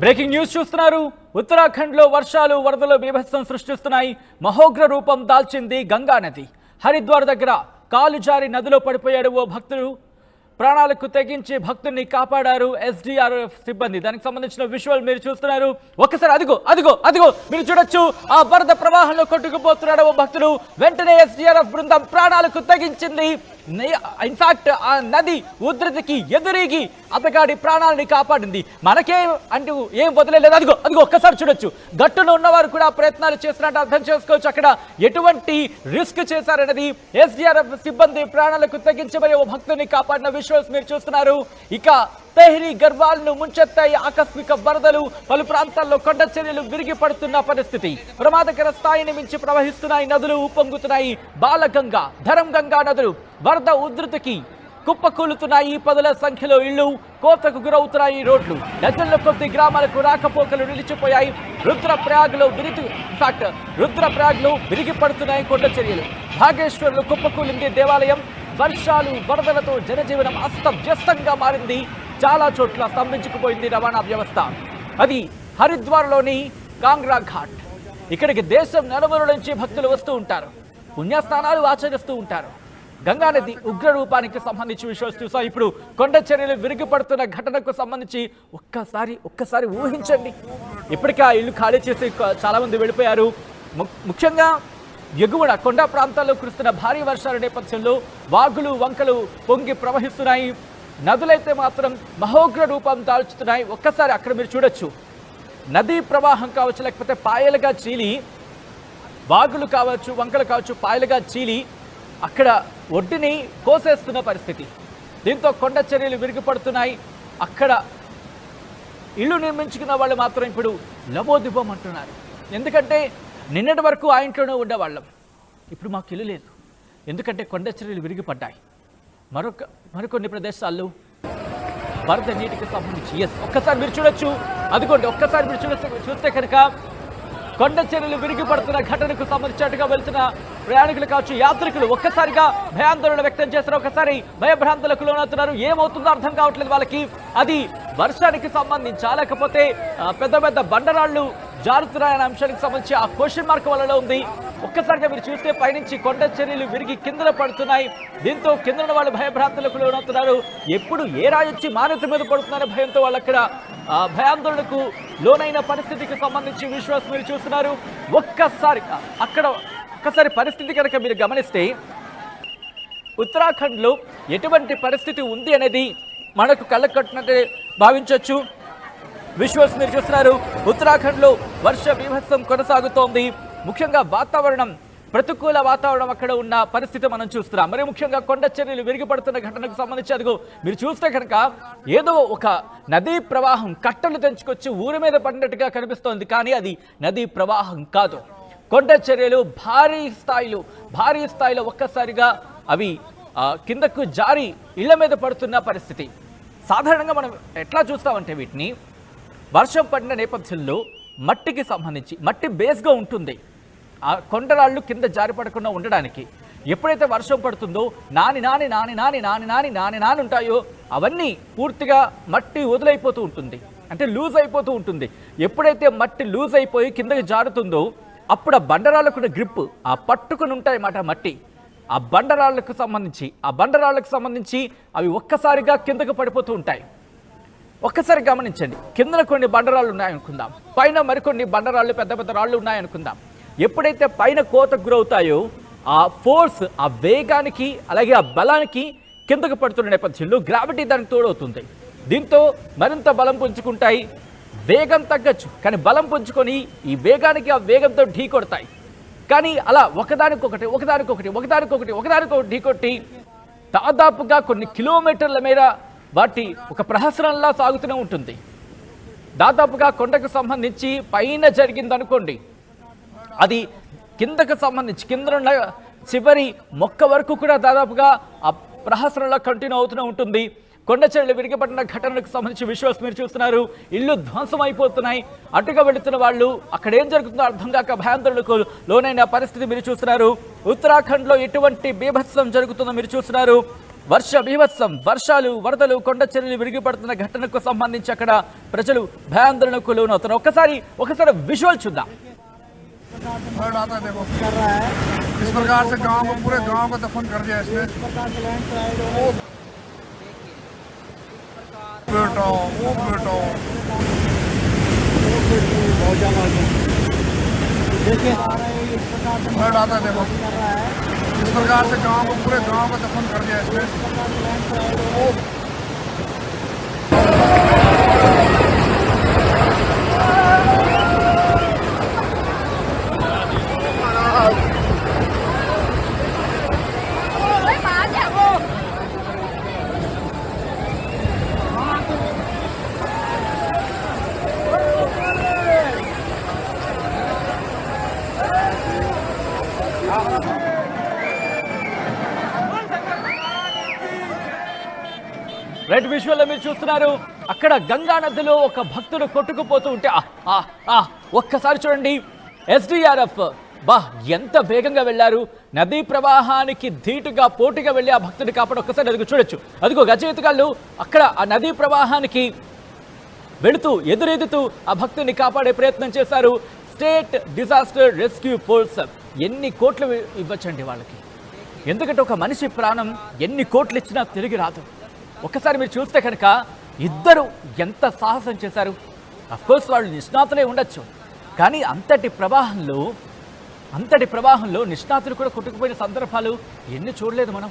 Breaking news చూస్తున్నారు. ఉత్తరాఖండ్లో వర్షాలు వరదలు బీభత్సం సృష్టిస్తున్నాయి. మహోగ్ర రూపం దాల్చింది గంగా నది. హరిద్వార్ దగ్గర కాలు జారి నదిలో పడిపోయాడు ఓ భక్తుడు. ప్రాణాలకు తెగించి భక్తుడిని కాపాడారు ఎస్డీఆర్ఎఫ్ సిబ్బంది. దానికి సంబంధించిన విజువల్ మీరు చూస్తున్నారు. ఒక్కసారి అదిగో అదిగో అదిగో మీరు చూడొచ్చు. ఆ వరద ప్రవాహంలో కొట్టుకుపోతున్నాడు ఓ భక్తుడు. వెంటనే ఎస్డీఆర్ఎఫ్ బృందం ప్రాణాలకు తెగించింది. ఇన్ఫాక్ట్ ఆ నది ఉధృతికి ఎదురీగి అతగాడి ప్రాణాలని కాపాడింది. మనకేం అంటూ ఏం వదిలేదు. అదిగో అదిగో ఒక్కసారి చూడొచ్చు. గట్టున ఉన్నవారు కూడా ప్రయత్నాలు చేస్తున్నట్టు అర్థం చేసుకోవచ్చు. అక్కడ ఎటువంటి రిస్క్ చేశారన్నది ఎస్డీఆర్ఎఫ్ సిబ్బంది ప్రాణాలకు తెగించి మరి ఓ భక్తుడిని కాపాడిన విజువల్స్ మీరు చూస్తున్నారు. ఇక తెహ్రీ గర్వాల్ను ముంచెత్తాయి ఆకస్మిక వరదలు. పలు ప్రాంతాల్లో కొండ చర్యలు విరిగి పడుతున్న పరిస్థితి. ప్రమాదకర స్థాయిని మించి ప్రవహిస్తున్నాయి నదులు, ఉప్పొంగుతున్నాయి బాలగంగా, ధరంగంగా నదులు. వరద ఉధృతికి కుప్పకూలుతున్నాయి. పదుల సంఖ్యలో ఇళ్లు కోతకు గురవుతున్నాయి రోడ్లు. డజన్ల కొద్ది గ్రామాలకు రాకపోకలు నిలిచిపోయాయి. రుద్రప్రయాగ్లో విరిగి పడుతున్నాయి కొండ చర్యలు. భాగేశ్వర్లో కుప్పకూలింది దేవాలయం. వర్షాలు వరదలతో జనజీవనం అస్తవ్యస్తంగా మారింది. చాలా చోట్ల స్తంభించుకుపోయింది రవాణా వ్యవస్థ. అది హరిద్వార్లోని కాంగ్రా ఘాట్. ఇక్కడికి దేశం నలుమూల నుంచి భక్తులు వస్తూ ఉంటారు, పుణ్యస్నానాలు ఆచరిస్తూ ఉంటారు. గంగానది ఉగ్ర రూపానికి సంబంధించి విషయాలు చూసాం. ఇప్పుడు కొండ చర్యలు విరిగిపడుతున్న ఘటనకు సంబంధించి ఒక్కసారి ఊహించండి. ఇప్పటికే ఆ ఇల్లు ఖాళీ చేసి చాలా మంది వెళ్ళిపోయారు. ముఖ్యంగా ఎగువన కొండ ప్రాంతాల్లో కురుస్తున్న భారీ వర్షాల నేపథ్యంలో వాగులు వంకలు పొంగి ప్రవహిస్తున్నాయి. నదులైతే మాత్రం మహోగ్ర రూపం దాల్చుతున్నాయి. ఒక్కసారి అక్కడ మీరు చూడొచ్చు. నదీ ప్రవాహం కావచ్చు, లేకపోతే పాయలుగా చీలి, వాగులు కావచ్చు, వంకలు కావచ్చు, పాయలుగా చీలి అక్కడ ఒడ్డుని కోసేస్తున్న పరిస్థితి. దీంతో కొండ చర్యలు విరిగిపడుతున్నాయి. అక్కడ ఇల్లు నిర్మించుకున్న వాళ్ళు మాత్రం ఇప్పుడు లబోదిబం అంటున్నారు. ఎందుకంటే నిన్నటి వరకు ఆ ఇంట్లోనే ఉండేవాళ్ళం, ఇప్పుడు మాకు ఇల్లు లేదు. ఎందుకంటే కొండ చర్యలు విరిగిపడ్డాయి. మరికొన్ని ప్రదేశాల్లో వరద నీటికి సంబంధించి ఒక్కసారి మీరు చూడొచ్చు. అదిగోండి, ఒక్కసారి మీరు చూస్తే కనుక కొండ చర్యలు విరిగిపడుతున్న ఘటనకు సంబంధించినట్టుగా వెళ్తున్న ప్రయాణికులు కావచ్చు, యాత్రికులు ఒక్కసారిగా భయాందోళన వ్యక్తం చేస్తారు. ఒకసారి భయభ్రాంతులకు లోనవుతున్నారు. ఏమవుతుందో అర్థం కావట్లేదు వాళ్ళకి. అది వర్షానికి సంబంధించా, లేకపోతే పెద్ద పెద్ద బండరాళ్లు జారుతున్నాయనే అంశానికి సంబంధించి ఆ క్వశ్చన్ మార్క్ వల్ల ఉంది. ఒక్కసారిగా మీరు చూస్తే పైనుంచి కొండ చర్యలు విరిగి కిందన పడుతున్నాయి. దీంతో కింద వాళ్ళు భయభ్రాంతులకు లోనవుతున్నారు. ఎప్పుడు ఏ రాజొచ్చి మానత మీద పడుతున్నారో భయంతో వాళ్ళు అక్కడ భయాందోళనకు లోనైన పరిస్థితికి సంబంధించి విశ్వాసం మీరు చూస్తున్నారు. ఒక్కసారి పరిస్థితి కనుక మీరు గమనిస్తే ఉత్తరాఖండ్లో ఎటువంటి పరిస్థితి ఉంది అనేది మనకు కళ్ళకు కట్టినట్టే భావించవచ్చు. విజువల్స్ మీరు చూస్తున్నారు. ఉత్తరాఖండ్లో వర్ష బీభత్సం కొనసాగుతోంది. ముఖ్యంగా ప్రతికూల వాతావరణం అక్కడ ఉన్న పరిస్థితి మనం చూస్తున్నాం. మరి ముఖ్యంగా కొండ చర్యలు విరిగిపడుతున్న ఘటనకు సంబంధించి అదిగో మీరు చూస్తే కనుక ఏదో ఒక నదీ ప్రవాహం కట్టలు తెంచుకొచ్చి ఊరి మీద పడినట్టుగా కనిపిస్తోంది. కానీ అది నదీ ప్రవాహం కాదు. కొండ చర్యలు భారీ స్థాయిలో ఒక్కసారిగా అవి కిందకు జారి ఇళ్ల మీద పడుతున్న పరిస్థితి. సాధారణంగా మనం ఎట్లా చూస్తామంటే వీటిని వర్షం పడిన నేపథ్యంలో మట్టికి సంబంధించి మట్టి బేస్గా ఉంటుంది. ఆ కొండరాళ్ళు కింద జారిపడకుండా ఉండడానికి ఎప్పుడైతే వర్షం పడుతుందో నాని ఉంటాయో అవన్నీ పూర్తిగా మట్టి వదిలైపోతూ ఉంటుంది, అంటే లూజ్ అయిపోతూ ఉంటుంది. ఎప్పుడైతే మట్టి లూజ్ అయిపోయి కిందకి జారుతుందో అప్పుడు ఆ బండరాళ్ళకు గ్రిప్ ఆ పట్టుకుని ఉంటాయి అన్నమాట మట్టి. ఆ బండరాళ్ళకు సంబంధించి అవి ఒక్కసారిగా కిందకు పడిపోతూ ఉంటాయి. ఒక్కసారి గమనించండి. కిందన కొన్ని బండరాళ్ళు ఉన్నాయనుకుందాం, పైన మరికొన్ని బండరాళ్ళు పెద్ద పెద్ద రాళ్ళు ఉన్నాయనుకుందాం. ఎప్పుడైతే పైన కోతకు గురవుతాయో ఆ ఫోర్స్, ఆ వేగానికి అలాగే ఆ బలానికి కిందకు పడుతున్న నేపథ్యంలో గ్రావిటీ దానికి తోడవుతుంది. దీంతో మరింత బలం పుంజుకుంటాయి. వేగం తగ్గచ్చు, కానీ బలం పుంజుకొని ఈ వేగానికి ఆ వేగంతో ఢీ కొడతాయి. కానీ అలా ఒకదానికొకటి ఢీ కొట్టి దాదాపుగా కొన్ని కిలోమీటర్ల మేర వాటి ఒక ప్రహసనంలా సాగుతూనే ఉంటుంది. దాదాపుగా కొండకు సంబంధించి పైన జరిగిందనుకోండి, అది కిందకు సంబంధించి కిందనున్న చివరి మొక్క వరకు కూడా దాదాపుగా ఆ ప్రహసనంలో కంటిన్యూ అవుతూనే ఉంటుంది. కొండ చర్యలు విరిగిపడిన ఘటనకు సంబంధించి విజువల్స్ మీరు చూస్తున్నారు. ఇల్లు ధ్వంసం అయిపోతున్నాయి. అటుగా వెళుతున్న వాళ్ళు అక్కడ ఏం జరుగుతుందో అర్థం కాక భయాందోళనకు లోనైన పరిస్థితి మీరు చూస్తున్నారు. ఉత్తరాఖండ్లో ఎటువంటి బీభత్సం జరుగుతుందో మీరు చూస్తున్నారు. వర్ష బీభత్సం, వర్షాలు, వరదలు, కొండ చర్యలు విరిగిపడుతున్న ఘటనకు సంబంధించి అక్కడ ప్రజలు భయాందోళనకు లోనవుతున్నారు. ఒకసారి విజువల్ చూద్దాం. इस प्रकार से गांव को पूरे गांव को दफन कर दिया इसने। वो बेटा देखो इस प्रकार से गांव को पूरे गांव को दफन कर दिया इसने। రెడ్ విజువల్ మీరు చూస్తున్నారు. అక్కడ గంగా నదిలో ఒక భక్తుడు కొట్టుకుపోతూ ఉంటే ఒక్కసారి చూడండి. ఎస్డీఆర్ఎఫ్ ఎంత వేగంగా వెళ్ళారు. నదీ ప్రవాహానికి ధీటుగా పోటీగా వెళ్ళి ఆ భక్తుడిని కాపాడు. ఒక్కసారి అదిగో చూడొచ్చు, అదిగో గజ ఈతగాళ్ళు అక్కడ ఆ నదీ ప్రవాహానికి వెళుతూ ఎదురెదుతూ ఆ భక్తుడిని కాపాడే ప్రయత్నం చేశారు. స్టేట్ డిజాస్టర్ రెస్క్యూ ఫోర్స్ ఎన్ని కోట్లు ఇవ్వచ్చండి వాళ్ళకి, ఎందుకంటే ఒక మనిషి ప్రాణం ఎన్ని కోట్లు ఇచ్చినా తిరిగి రాదు. ఒక్కసారి మీరు చూస్తే కనుక ఇద్దరు ఎంత సాహసం చేశారు. అఫ్కోర్స్ వాళ్ళు నిష్ణాతులే ఉండొచ్చు, కానీ అంతటి ప్రవాహంలో నిష్ణాతులు కూడా కొట్టుకుపోయిన సందర్భాలు ఎన్ని చూడలేదు మనం.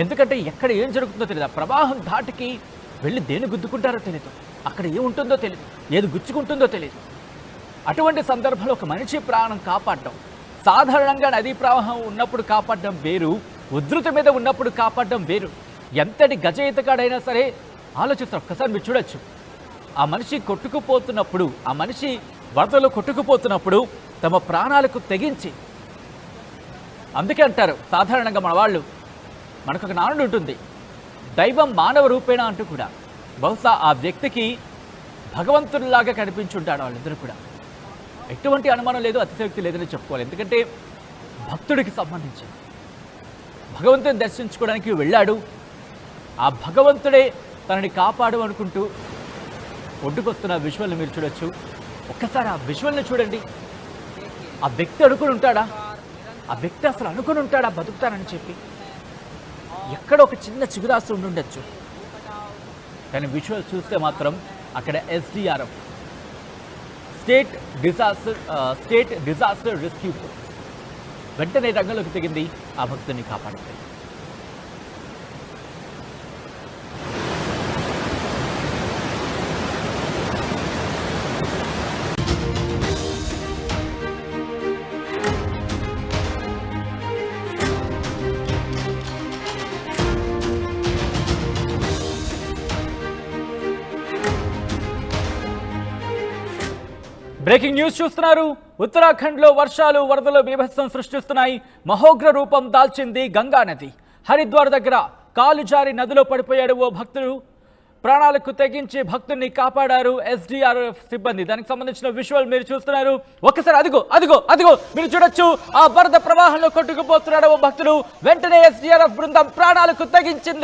ఎందుకంటే ఎక్కడ ఏం జరుగుతుందో తెలియదు. ఆ ప్రవాహం ధాటికి వెళ్ళి దేన్ని గుద్దుకుంటారో తెలియదు, అక్కడ ఏముంటుందో తెలియదు, ఏది గుచ్చుకుంటుందో తెలియదు. అటువంటి సందర్భంలో ఒక మనిషి ప్రాణం కాపాడడం, సాధారణంగా నదీ ప్రవాహం ఉన్నప్పుడు కాపాడడం వేరు, ఉధృతి మీద ఉన్నప్పుడు కాపాడడం వేరు. ఎంతటి గజ ఈతగాడైనా సరే ఆలోచిస్తారు. ఒక్కసారి మీరు చూడొచ్చు, ఆ మనిషి కొట్టుకుపోతున్నప్పుడు, ఆ మనిషి వరదలో కొట్టుకుపోతున్నప్పుడు తమ ప్రాణాలకు తెగించి, అందుకే అంటారు సాధారణంగా మన వాళ్ళు, మనకొక నానుడు ఉంటుంది, దైవం మానవ రూపేణ అంటూ కూడా. బహుశా ఆ వ్యక్తికి భగవంతుడిలాగా కనిపించుంటాడు వాళ్ళిద్దరు కూడా. ఎటువంటి అనుమానం లేదు, అతిశయోక్తి లేదని చెప్పుకోవాలి. ఎందుకంటే భక్తుడికి సంబంధించి భగవంతుని దర్శించుకోవడానికి వెళ్ళాడు. ఆ భగవంతుడే తనని కాపాడు అనుకుంటూ ఒడ్డుకొస్తున్న విజువల్ని మీరు చూడొచ్చు. ఒక్కసారి ఆ విజువల్ని చూడండి. ఆ వ్యక్తి అనుకుని ఉంటాడా? ఆ వ్యక్తి అసలు అనుకుని ఉంటాడా బతుకుతానని చెప్పి? ఎక్కడ ఒక చిన్న చిగురాస్తు ఉండుండొచ్చు, కానీ విజువల్ చూస్తే మాత్రం అక్కడ SDRF state disaster rescue force వెంటనే రంగంలోకి దిగింది ఆ భక్తుని కాపాడింది. బ్రేకింగ్ న్యూస్ చూస్తున్నారు. ఉత్తరాఖండ్లో వర్షాలు, వరదలు బీభత్సం సృష్టిస్తున్నాయి. మహోగ్ర రూపం దాల్చింది గంగా నది. హరిద్వార్ దగ్గర కాలు జారి నదిలో పడిపోయాడు ఓ భక్తుడు. ప్రాణాలకు తెగించి భక్తుడిని కాపాడారు ఎస్డీఆర్ఎఫ్ సిబ్బంది. దానికి సంబంధించిన విజువల్ మీరు చూస్తున్నారు. ఒక్కసారి అదిగో మీరు చూడొచ్చు, ఆ వరద ప్రవాహంలో కొట్టుకుపోతున్నాడు ఓ భక్తుడు. వెంటనే ఎస్డీఆర్ఎఫ్ బృందం ప్రాణాలకు తెగించింది.